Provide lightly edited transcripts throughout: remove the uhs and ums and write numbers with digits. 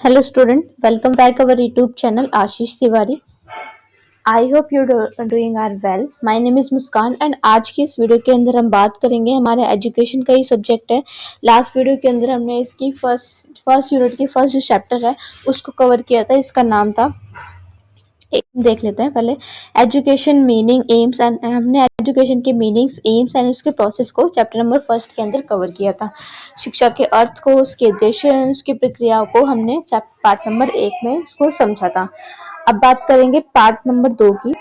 Hello student, welcome back our YouTube channel Ashish Tiwari. I hope you doing are well. My name is Muskan and आज की इस video के अंदर हम बात करेंगे हमारे एजुकेशन का ही सब्जेक्ट है। लास्ट वीडियो के अंदर हमने इसकी फर्स्ट यूनिट की फर्स्ट जो चैप्टर है उसको कवर किया था। इसका नाम था, एक देख लेते हैं पहले, एजुकेशन मीनिंग एम्स एंड हमने एजुकेशन के मीनिंग्स एम्स एंड उसके प्रोसेस को चैप्टर नंबर फर्स्ट के अंदर कवर किया था। शिक्षा के अर्थ को, उसके उद्देश्य, उसकी प्रक्रिया को हमने पार्ट नंबर 1 में उसको समझा था। अब बात करेंगे पार्ट नंबर 2 की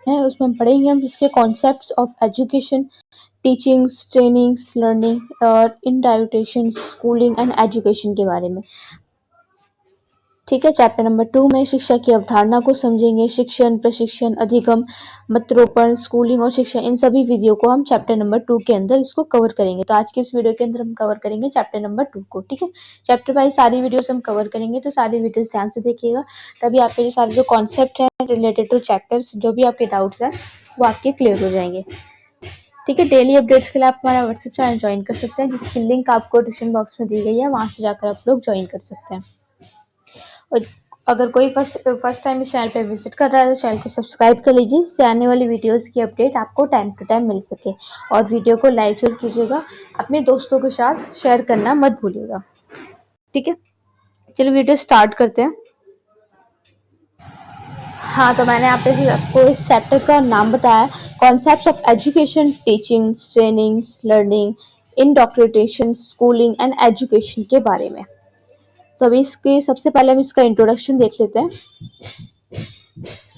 है, उसमें हम पढ़ेंगे हम इसके concepts of education, teachings, trainings, learning और इंडाइटेशन, स्कूलिंग एंड एजुकेशन के बारे में। ठीक है, चैप्टर नंबर 2 में शिक्षा की अवधारणा को समझेंगे। शिक्षण, प्रशिक्षण, अधिगम, मतरोपण, स्कूलिंग और शिक्षा, इन सभी विधियों को हम चैप्टर नंबर 2 के अंदर इसको कवर करेंगे। तो आज के इस वीडियो के अंदर हम कवर करेंगे चैप्टर नंबर 2 को। ठीक है, चैप्टर वाइज सारी वीडियोस हम कवर करेंगे, तो सारी वीडियोस ध्यान से देखिएगा, तभी आपके जो सारे जो कॉन्सेप्ट है रिलेटेड टू चैप्टर्स, जो भी आपके डाउट्स है वो आपके क्लियर हो जाएंगे। ठीक है, डेली अपडेट्स के लिए आप हमारा व्हाट्सएप चैनल ज्वाइन कर सकते हैं, जिसकी लिंक आपको डिस्क्रिप्शन बॉक्स में दी गई है, वहां से जाकर आप लोग ज्वाइन कर सकते हैं। और अगर कोई फर्स्ट टाइम इस चैनल पे विजिट कर रहा है तो चैनल को सब्सक्राइब कर लीजिए, इससे आने वाली वीडियोस की अपडेट आपको टाइम टू टाइम मिल सके। और वीडियो को लाइक जरूर कीजिएगा, अपने दोस्तों के साथ शेयर करना मत भूलिएगा। ठीक है, चलो वीडियो स्टार्ट करते हैं। हाँ, तो मैंने आपको इस चैप्टर का नाम बताया, concepts of education, teaching, trainings, learning, indoctrination, schooling and education के बारे में। तो अभी इसके सबसे पहले हम इसका इंट्रोडक्शन देख लेते हैं,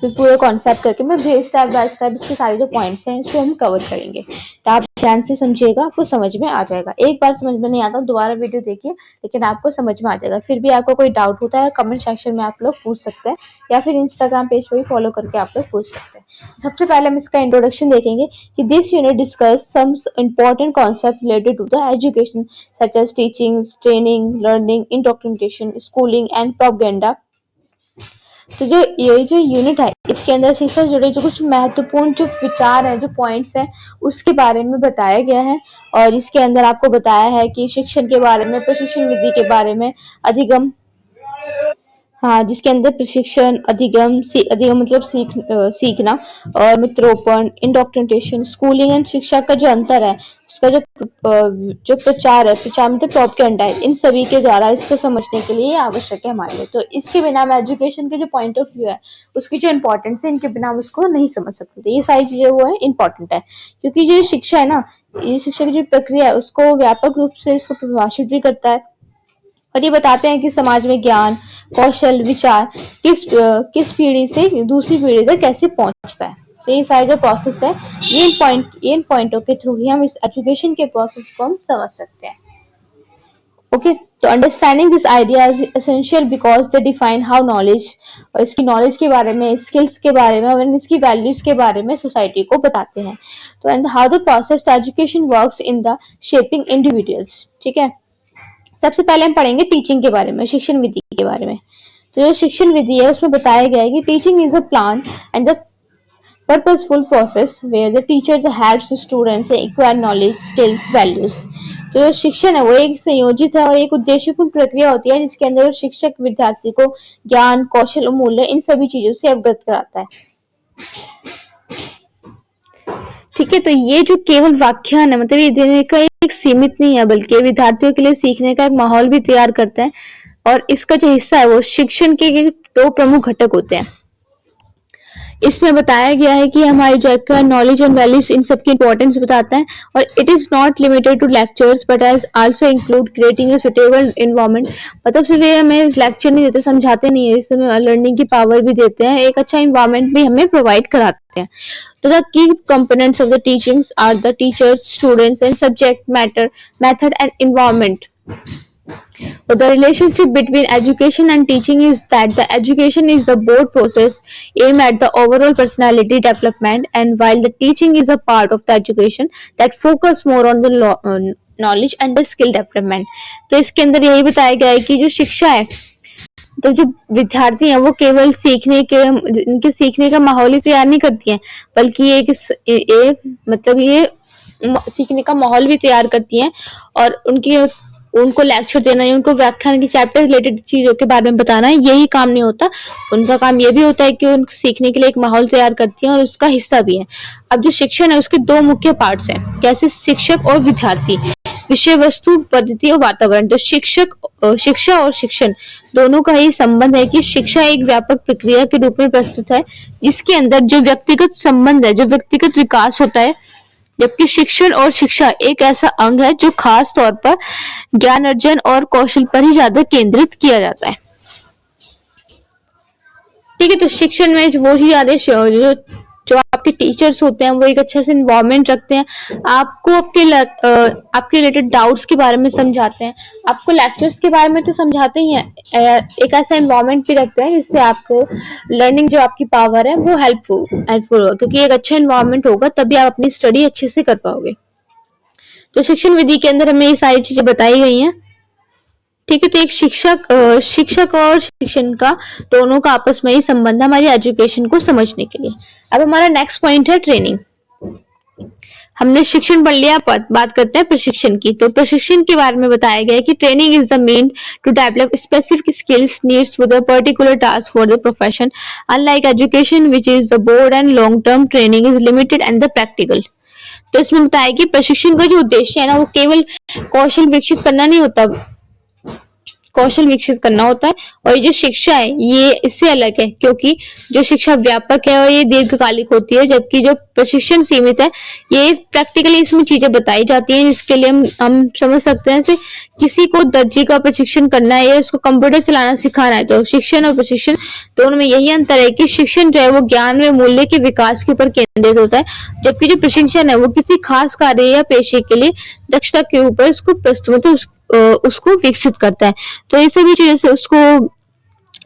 फिर पूरे कॉन्सेप्ट करके मैं स्टेप बाय स्टेप इसके सारे जो पॉइंट्स हैं इसको हम कवर करेंगे। तो आप ध्यान से समझिएगा, आपको समझ में आ जाएगा। एक बार समझ में नहीं आता दोबारा वीडियो देखिए, लेकिन आपको समझ में आ जाएगा। फिर भी आपको कोई डाउट होता है कमेंट सेक्शन में आप लोग पूछ सकते हैं, या फिर इंस्टाग्राम पेज पर भी फॉलो करके आप लोग पूछ सकते हैं। सबसे पहले हम इसका इंट्रोडक्शन देखेंगे कि this unit discuss some important concept related to the education such as teaching, training, learning, indoctrination, schooling and propaganda. तो जो ये जो यूनिट है इसके अंदर शिक्षा से जुड़े जो कुछ महत्वपूर्ण जो विचार है, जो पॉइंट्स हैं, उसके बारे में बताया गया है। और इसके अंदर आपको बताया है कि शिक्षण के बारे में, प्रशिक्षण विधि के बारे में, अधिगम, हाँ, जिसके अंदर प्रशिक्षण, अधिगम मतलब सीखना, और मित्रोपण, इंडोक्ट्रिनेशन, स्कूलिंग एंड शिक्षा का जो अंतर है, उसका जो प्रचार है, प्रचार मतलब प्रोपेगेंडा है, इन सभी के द्वारा इसको समझने के लिए आवश्यक है हमारे लिए। तो इसके बिना हम एजुकेशन के जो पॉइंट ऑफ व्यू है, उसकी जो इंपॉर्टेंस है, इनके बिना हम उसको नहीं समझ सकते। तो ये सारी चीजें वो है इंपॉर्टेंट है, क्योंकि जो शिक्षा है ना, ये शिक्षा की जो प्रक्रिया है उसको व्यापक रूप से इसको परिभाषित भी करता है, और ये बताते हैं कि समाज में ज्ञान, कौशल, विचार किस पीढ़ी से दूसरी पीढ़ी तक कैसे पहुंचता है। तो ये सारे जो प्रोसेस है, ये इन पॉइंटों के थ्रू ही हम इस एजुकेशन के प्रोसेस को हम समझ सकते हैं। ओके, तो understanding this idea is essential because they define how knowledge, और इसकी नॉलेज के बारे में, स्किल्स के बारे में, और इसकी वैल्यूज के बारे में सोसाइटी को बताते हैं। तो and how the process to education works in the shaping individuals. ठीक है, सबसे पहले हम पढ़ेंगे टीचिंग के बारे में, शिक्षण विधि के बारे में। तो जो शिक्षण विधि है उसमें बताया गया है कि teaching is a plan and the purposeful process where the teacher helps students acquire knowledge, skills, values. तो जो शिक्षण है वो एक संयोजित है और एक उद्देश्यपूर्ण प्रक्रिया होती है, जिसके अंदर शिक्षक विद्यार्थी को ज्ञान, कौशल और मूल्य, इन सभी चीजों से अवगत कराता है। ठीक है, तो ये जो केवल व्याख्यान है, मतलब ये देने का एक सीमित नहीं है, बल्कि विद्यार्थियों के लिए सीखने का एक माहौल भी तैयार करता है। और इसका जो हिस्सा है वो शिक्षण के 2 प्रमुख घटक होते हैं। इसमें बताया गया है कि हमारी जो नॉलेज एंड वैल्यूज, इन सब की इंपॉर्टेंस बताता है। और it is not limited to lectures but as also include creating a suitable environment. मतलब सिर्फ ये हमें लेक्चर नहीं देते, समझाते नहीं है, इसमें लर्निंग की पावर भी देते हैं, एक अच्छा एनवायरनमेंट भी हमें प्रोवाइड कराते हैं। तो the key components of the teachings are the teachers, students and subject matter, method and environment. So the relationship between education and teaching is that the education is the both process aimed at the overall personality development, and while the teaching is a part of the education that focus more on the knowledge and the skill development. तो इसके अंदर यही बताया गया है कि जो शिक्षा है, तो जो विद्यार्थी हैं वो केवल इनके सीखने का माहौल ही तैयार नहीं करती हैं, बल्कि ये मतलब ये सीखने का माहौल भी तैयार करती हैं, और उनको लेक्चर देना या उनको व्याख्यान की चैप्टर रिलेटेड चीजों के बारे में बताना है, यही काम नहीं होता। उनका काम ये भी होता है कि उनको सीखने के लिए एक माहौल तैयार करती है और उसका हिस्सा भी है। अब जो शिक्षण है उसके दो मुख्य पार्ट्स हैं, कैसे शिक्षक और विद्यार्थी, विषय वस्तु, पद्धति और वातावरण। तो शिक्षा और शिक्षण दोनों का ही संबंध है कि शिक्षा एक व्यापक प्रक्रिया के रूप में प्रस्तुत है जिसके अंदर जो व्यक्तिगत संबंध है, जो व्यक्तिगत विकास होता है, जबकि शिक्षण और शिक्षा एक ऐसा अंग है जो खास तौर पर ज्ञान अर्जन और कौशल पर ही ज्यादा केंद्रित किया जाता है। ठीक है, तो शिक्षण में वो चीज आते हैं जो जो आपके टीचर्स होते हैं वो एक अच्छा से इन्वायरमेंट रखते हैं, आपको आपके रिलेटेड डाउट्स के बारे में समझाते हैं, आपको लेक्चर्स के बारे में तो समझाते ही हैं, एक ऐसा इन्वायरमेंट भी रखते हैं जिससे आपको लर्निंग जो आपकी पावर है वो हेल्पफुल होगा, क्योंकि एक अच्छा इन्वायरमेंट होगा तभी आप अपनी स्टडी अच्छे से कर पाओगे। तो शिक्षण विधि के अंदर हमें ये सारी चीजें बताई गई हैं। ठीक है, तो एक शिक्षक और शिक्षण का दोनों का आपस में ही संबंध है हमारी एजुकेशन को समझने के लिए। अब हमारा नेक्स्ट पॉइंट है ट्रेनिंग। हमने शिक्षण पढ़ लिया, बात करते हैं प्रशिक्षण की। तो प्रशिक्षण के बारे में बताया गया है कि training is the mean to develop specific skills needs for the particular task for the profession, unlike education which is the broad and long term training is limited and the practical. तो इसमें बताया कि प्रशिक्षण का जो उद्देश्य है ना वो केवल कौशल विकसित करना नहीं होता, कौशल विकसित करना होता है, और ये जो शिक्षा है ये इससे अलग है क्योंकि जो शिक्षा व्यापक है और ये दीर्घकालिक होती है, जबकि जो प्रशिक्षण सीमित है ये प्रैक्टिकली इसमें चीजें बताई जाती हैं जिसके लिए हम समझ सकते हैं। जैसे किसी को दर्जी का प्रशिक्षण करना है या उसको कंप्यूटर चलाना सिखाना है, तो शिक्षण और प्रशिक्षण दोनों में यही अंतर है कि शिक्षण जो है वो ज्ञान व मूल्य के विकास के ऊपर केंद्रित होता है, जबकि जो प्रशिक्षण है वो किसी खास कार्य या पेशे के लिए दक्षता के ऊपर उसको प्रस्तुत उसको विकसित करता है। तो ये सभी चीजें से उसको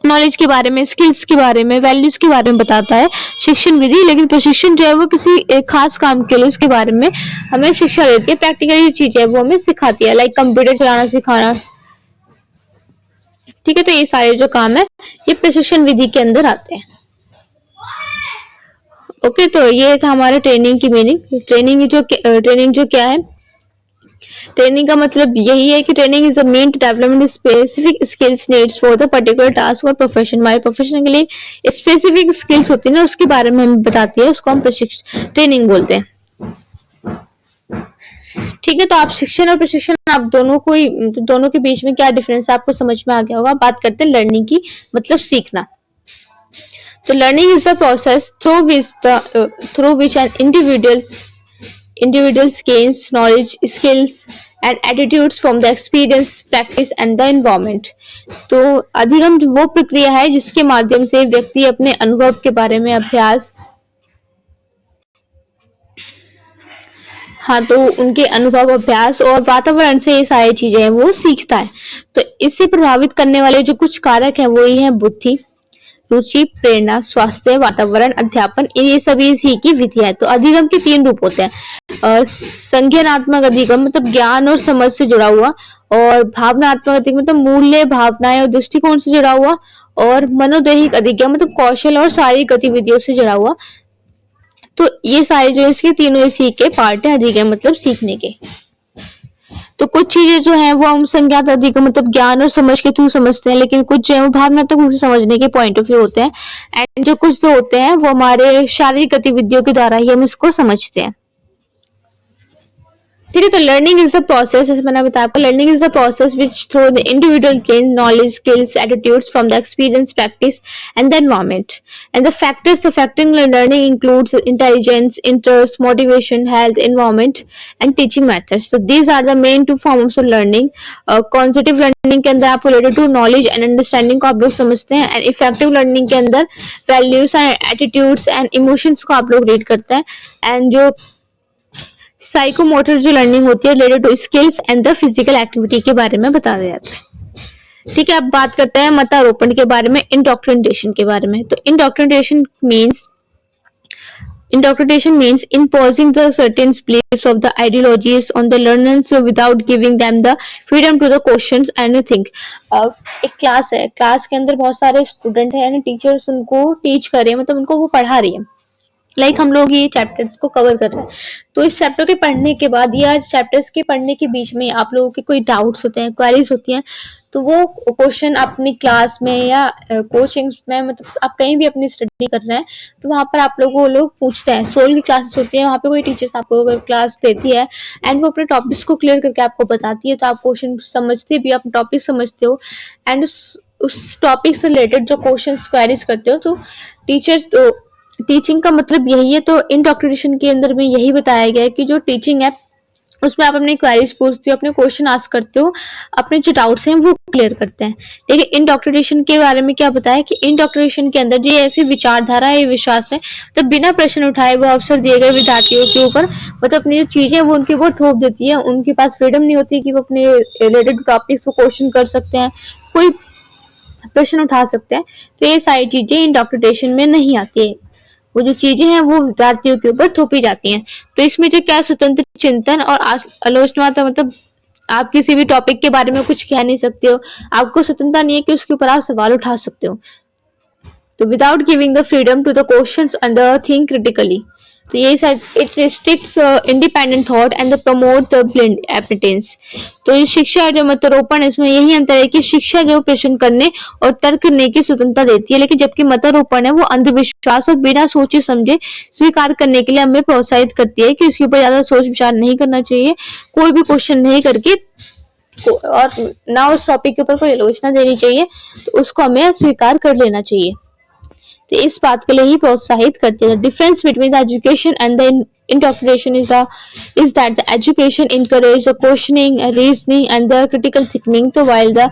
नॉलेज के बारे में, स्किल्स के बारे में, वैल्यूज के बारे में बताता है शिक्षण विधि। लेकिन प्रशिक्षण जो है वो किसी एक खास काम के लिए उसके बारे में हमें शिक्षा देती है, प्रैक्टिकली चीजें है वो हमें सिखाती है, लाइक कंप्यूटर चलाना सिखाना। ठीक है, तो ये सारे जो काम है ये प्रशिक्षण विधि के अंदर आते हैं। ओके, तो ये था हमारे ट्रेनिंग की मीनिंग। ट्रेनिंग जो क्या है, ट्रेनिंग का मतलब यही है कि training is the main to development specific skills needs for the particular task और प्रोफेशन। हमारे प्रोफेशन के लिए स्पेसिफिक स्किल्स होती है ना उसके बारे में हमें बताती है, उसको हम प्रशिक्षण ट्रेनिंग बोलते हैं। ठीक है, तो आप शिक्षण और प्रशिक्षण आप दोनों के बीच में क्या डिफरेंस है आपको समझ में आ गया होगा। बात करते हैं लर्निंग की, मतलब सीखना। तो learning is the process through which N individuals gains knowledge, skills and attitudes from the experience, practice and the environment। तो अधिगम वो प्रक्रिया है जिसके माध्यम से व्यक्ति अपने अनुभव के बारे में तो उनके अनुभव, अभ्यास और वातावरण से ये सारी चीजें हैं वो सीखता है। तो इससे प्रभावित करने वाले जो कुछ कारक हैं वो ये हैं बुद्धि, रुचि, प्रेरणा, स्वास्थ्य, वातावरण, अध्यापन, ये सभी इसी की विधि है। तो अधिगम के 3 रूप होते हैं, संज्ञानात्मक अधिगम मतलब ज्ञान और समझ से जुड़ा हुआ, और भावनात्मक अधिगम मतलब मूल्य, भावनाएं और दृष्टिकोण से जुड़ा हुआ, और मनोदैहिक अधिगम मतलब कौशल और शारीरिक गतिविधियों से जुड़ा हुआ। तो ये सारे जो इसके तीनों इसी के पार्ट है अधिगम मतलब सीखने के। तो कुछ चीजें जो है वो हम संज्ञात अधिगम मतलब ज्ञान और समझ के थ्रू समझते हैं, लेकिन कुछ जो है वो भावनात्मक रूप से समझने के पॉइंट ऑफ व्यू होते हैं, एंड जो कुछ जो होते हैं वो हमारे शारीरिक गतिविधियों के द्वारा ही हम इसको समझते हैं। ठीक है, तो लर्निंग इज द प्रोसेस, जैसे मैंने बताया आपको, learning is the process which through the individual gain knowledge, skills, attitudes from the experience, practice and the environment, and the factors affecting learning includes intelligence, interest, motivation, health, environment and teaching methods. तो these are the main 2 forms of learning. Conceptive learning के अंदर आप related to knowledge and understanding को आप लोग समझते हैं, and effective learning के अंदर values and attitudes and emotions को आप लोग रीड करते हैं, एंड जो साइकोमोटर जो लर्निंग होती है related to skills and the physical activity के बारे में बता दिया जाता है। ठीक है, अब बात करते हैं मतारोपण के बारे में, इंडोक्ट्रिनेशन के बारे में। तो indoctrination means imposing the certain beliefs of the ideologies on the learners without giving them the freedom to the questions and think। एक क्लास है, क्लास के अंदर बहुत सारे स्टूडेंट हैं, टीचर्स उनको टीच कर रहे हैं, मतलब उनको वो पढ़ा रही है, हम लोग ये चैप्टर्स को कवर कर रहे हैं, तो इस चैप्टर के पढ़ने के बाद या चैप्टर्स के पढ़ने के बीच में आप लोगों के कोई डाउट्स होते हैं, क्वेरीज होती हैं, तो वो क्वेश्चन अपनी क्लास में या कोचिंग्स में, मतलब आप कहीं भी अपनी स्टडी कर रहे हैं तो वहाँ पर आप लोगों को लोग पूछते हैं। सोल की क्लासेस होती है, वहाँ पे कोई टीचर्स आपको अगर क्लास देती है एंड वो अपने टॉपिक्स को क्लियर करके आपको बताती है, तो आप क्वेश्चन समझते भी, आप टॉपिक समझते हो एंड उस टॉपिक से रिलेटेड जो क्वेश्चन क्वेरीज करते हो, तो टीचर्स तो टीचिंग का मतलब यही है। तो इंडोक्ट्रिनेशन के अंदर में यही बताया गया है कि जो टीचिंग है उसमें आप अपने क्वेरीज पूछते हो, अपने क्वेश्चन आस्क करते हो, अपने जो डाउट्स हैं वो क्लियर करते हैं। ठीक है, इंडोक्ट्रिनेशन के बारे में क्या बताया कि इंडोक्ट्रिनेशन के अंदर जो ऐसी विचारधारा है, विश्वास है, तो बिना प्रश्न उठाए वो अवसर दिए गए विद्यार्थियों के ऊपर, मतलब अपनी जो चीजें वो उनके ऊपर थोप देती है। उनके पास फ्रीडम नहीं होती कि वो अपने रिलेटेड टॉपिक्स को क्वेश्चन कर सकते हैं, कोई प्रश्न उठा सकते हैं। तो ये सारी चीजें इंडोक्ट्रिनेशन में नहीं आती है, वो जो चीजें हैं वो विद्यार्थियों के ऊपर थोपी जाती हैं। तो इसमें जो क्या स्वतंत्र चिंतन और आलोचना, मतलब आप किसी भी टॉपिक के बारे में कुछ कह नहीं सकते हो, आपको स्वतंत्रता नहीं है कि उसके ऊपर आप सवाल उठा सकते हो। तो without giving the freedom to the questions and the think critically, तो ये it restricts independent thought and promote the blind acceptance. तो ये शिक्षा जो मतारोपण है, इसमें यही अंतर है कि शिक्षा जो प्रश्न करने और तर्क करने की स्वतंत्रता देती है, लेकिन जबकि मतारोपण है वो अंधविश्वास और बिना सोचे समझे स्वीकार करने के लिए हमें प्रोत्साहित करती है कि उसके ऊपर ज्यादा सोच विचार नहीं करना चाहिए, कोई भी क्वेश्चन नहीं करके और ना उस टॉपिक के ऊपर कोई आलोचना देनी चाहिए, तो उसको हमें स्वीकार कर लेना चाहिए। तो इस बात के लिए ही प्रोत्साहित करते हैं। Difference between the education and the indoctrination is that the education encourage the questioning, reasoning, and the critical thinking, so while the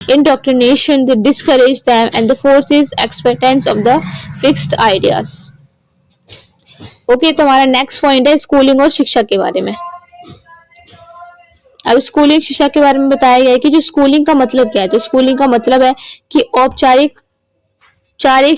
indoctrination they discourage them and the forces acceptance of the fixed ideas. Okay, तो हमारा next point है schooling और शिक्षा के बारे में। अब schooling शिक्षा के बारे में बताया गया है कि जो स्कूलिंग का मतलब क्या है। तो स्कूलिंग का मतलब है कि औपचारिक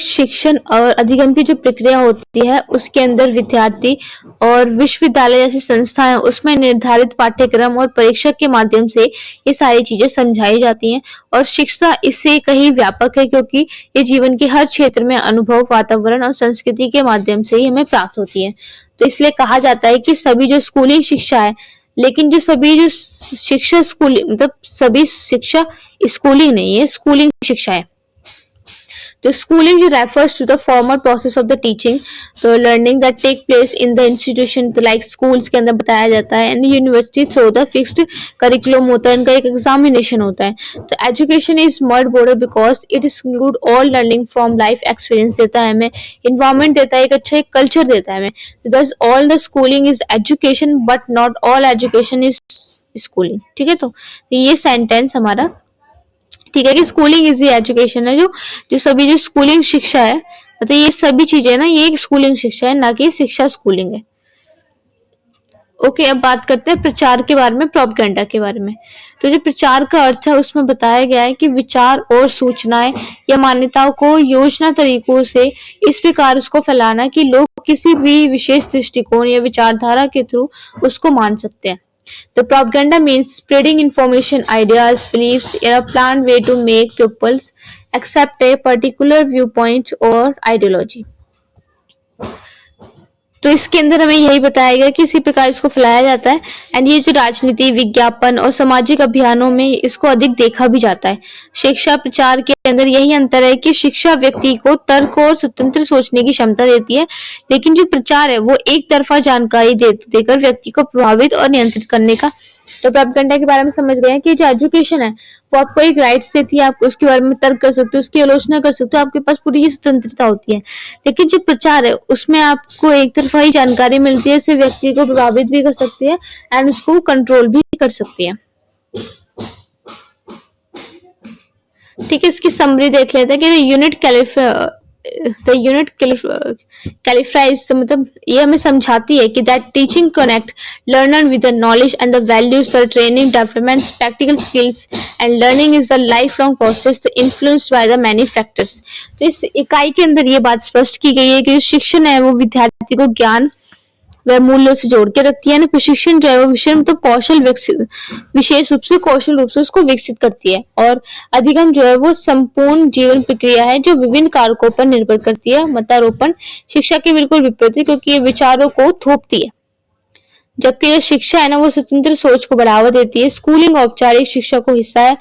शिक्षण और अधिगम की जो प्रक्रिया होती है उसके अंदर विद्यार्थी और विश्वविद्यालय जैसी संस्थाएं उसमें निर्धारित पाठ्यक्रम और परीक्षा के माध्यम से ये सारी चीजें समझाई जाती हैं। और शिक्षा इससे कहीं व्यापक है क्योंकि ये जीवन के हर क्षेत्र में अनुभव, वातावरण और संस्कृति के माध्यम से ही हमें प्राप्त होती है। तो इसलिए कहा जाता है कि सभी जो स्कूलिंग शिक्षा है, लेकिन जो सभी जो शिक्षा स्कूलिंग, मतलब सभी शिक्षा स्कूलिंग नहीं है, स्कूलिंग शिक्षा है। तो schooling जो refers to the formal process of the teaching, तो learning that take place in the institution, तो like schools के अंदर बताया जाता है, and university through the fixed curriculum होता है, इनका एक examination होता है। तो education is mud border because it include all learning from life experience, देता है हमें environment, देता है एक अच्छा एक culture देता है हमें। thus all the schooling is education but not all education is schooling। ठीक है, तो ये sentence हमारा ठीक है कि स्कूलिंग इज एजुकेशन है, जो सभी जो स्कूलिंग शिक्षा है, मतलब ये सभी चीजें ना ये एक स्कूलिंग शिक्षा है, ना कि शिक्षा स्कूलिंग है। ओके, अब बात करते हैं प्रचार के बारे में, प्रोपेगेंडा के बारे में। तो जो प्रचार का अर्थ है उसमें बताया गया है कि विचार और सूचनाएं या मान्यताओं को योजना तरीकों से इस प्रकार उसको फैलाना कि लोग किसी भी विशेष दृष्टिकोण या विचारधारा के थ्रू उसको मान सकते हैं। The propaganda means spreading information, ideas, beliefs in a planned way to make pupils accept a particular viewpoint or ideology. तो इसके अंदर हमें यही बताया गया कि इसी प्रकार इसको फैलाया जाता है। एंड ये जो राजनीति, विज्ञापन और सामाजिक अभियानों में इसको अधिक देखा भी जाता है। शिक्षा प्रचार के अंदर यही अंतर है कि शिक्षा व्यक्ति को तर्क और स्वतंत्र सोचने की क्षमता देती है, लेकिन जो प्रचार है वो एक तरफा जानकारी देकर व्यक्ति को प्रभावित और नियंत्रित करने का। तो प्रोपेगेंडा के बारे में समझ गए हैं कि जो एजुकेशन है वो आपको एक राइट्स देती है, आप उसके बारे में तर्क कर सकते हो, उसकी आलोचना कर सकते हो, आपके पास पूरी ये स्वतंत्रता होती है। लेकिन जो प्रचार है उसमें आपको एक तरफा ही जानकारी मिलती है, इससे व्यक्ति को प्रभावित भी कर सकती है एंड उसको कंट्रोल भी कर सकती है। ठीक है, इसकी समरी देख लेते हैं कि यूनिट कैलिफ्राइज, मतलब ये हमें समझाती है कि that teaching connect learner with the knowledge and the values, the training development practical skills and learning is the life long process influenced by the many factors. तो इस इकाई के अंदर ये बात स्पष्ट की गई है कि जो शिक्षण है वो विद्यार्थी को ज्ञान वह मूल्यों से जोड़ के रखती है ना। प्रशिक्षण जो है वो विषय मतलब कौशल विकसित, विशेष रूप से कौशल रूप से उसको विकसित करती है। और अधिगम जो है वो संपूर्ण जीवन प्रक्रिया है जो विभिन्न कारकों पर निर्भर करती है। मतारोपण शिक्षा के बिल्कुल विपरीत है, क्योंकि ये विचारों को थोपती है, जबकि जो शिक्षा है ना वो स्वतंत्र सोच को बढ़ावा देती है। स्कूलिंग औपचारिक शिक्षा को हिस्सा है,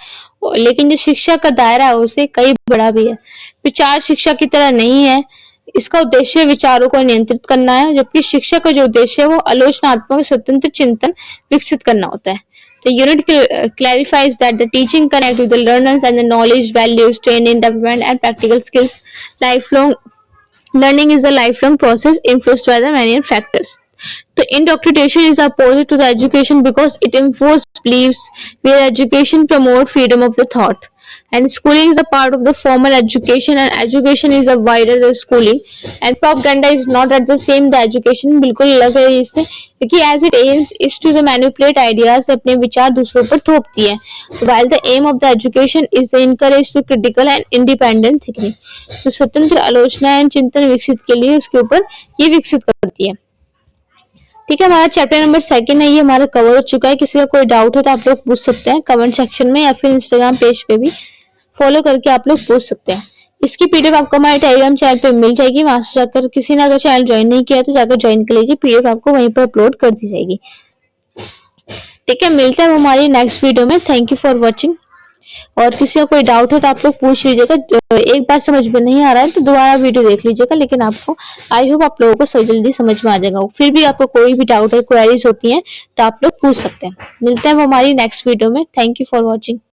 लेकिन जो शिक्षा का दायरा है उसे कई बड़ा भी है। विचार शिक्षा की तरह नहीं है, इसका उद्देश्य विचारों को नियंत्रित करना है, जबकि शिक्षा का जो उद्देश्य है वो आलोचनात्मक स्वतंत्र चिंतन विकसित करना होता है। The unit clarifies that the teaching connect with the learners and the knowledge, values, training, development, and practical skills. Lifelong learning is a lifelong process influenced by the many factors. The indoctrination is opposite to the education because it enforces beliefs, where education promotes freedom of the thought. And schooling is a part of the formal education, and education is a wider than schooling. And propaganda is not at the same the education, बिल्कुल अलग है इससे, क्योंकि as it aims is to the manipulate ideas, अपने विचार दूसरों पर थोपती है, while the aim of the education is the encourage to critical and independent thinking. तो स्वतंत्र आलोचना एवं चिंतन विकसित के लिए उसके ऊपर ये विकसित करती है। ठीक है, हमारा चैप्टर नंबर 2 है, ये हमारा कवर हो चुका है। किसी का कोई डाउट हो तो आप लोग पूछ सकते हैं कमेंट सेक्शन में, या फिर इंस्टाग्राम पेज पे भी फॉलो करके आप लोग पूछ सकते हैं। इसकी पीडीएफ आपको हमारे टेलीग्राम चैनल पे मिल जाएगी, वहां से जाकर किसी ने अगर चैनल ज्वाइन नहीं किया तो जाकर ज्वाइन कर लीजिए, पीडीएफ आपको वहीं पर अपलोड कर दी जाएगी। ठीक है, मिलते हैं हमारी नेक्स्ट वीडियो में। Thank you for watching. और किसी का कोई डाउट हो तो आप लोग पूछ लीजिएगा, एक बार समझ में नहीं आ रहा है तो दोबारा वीडियो देख लीजिएगा, लेकिन आपको आई होप आप लोगों को जल्दी समझ में आ जाएगा। फिर भी आपको कोई भी डाउट है, क्वेरीज होती हैं तो आप लोग पूछ सकते हैं। मिलते हैं हमारी नेक्स्ट वीडियो में। Thank you for watching.